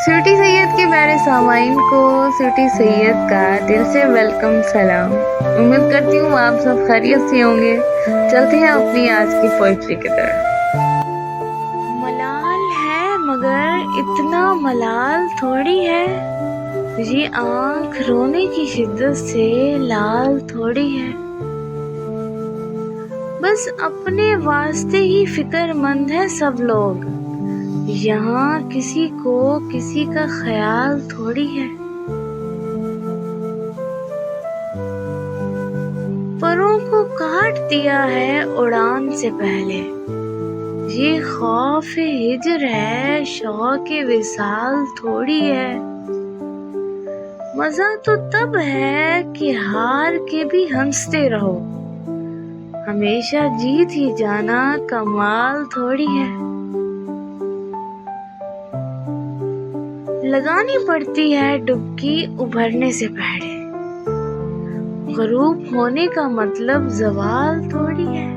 سیوٹی سید کے پیارے سامعین کو سیوٹی سید کا دل سے ویلکم سلام۔ امید کرتی ہوں آپ سب خیریت سے ہوں گے۔ چلتے ہیں اپنی آج کی پوئٹری کی طرف۔ ملال ہے مگر اتنا ملال تھوڑی ہے، یہ آنکھ رونے کی شدت سے لال تھوڑی ہے، بس اپنے واسطے ہی فکر مند ہے سب لوگ، یہاں کسی کو کسی کا خیال تھوڑی ہے۔ پروں کو کاٹ دیا ہے اڑان سے پہلے، یہ خوف ہجر ہے شوق وصال تھوڑی ہے، مزہ تو تب ہے کہ ہار کے بھی ہنستے رہو، ہمیشہ جیت ہی جانا کمال تھوڑی ہے۔ لگانی پڑتی ہے ڈبکی ابھرنے سے پہلے، غروب ہونے کا مطلب زوال تھوڑی ہے۔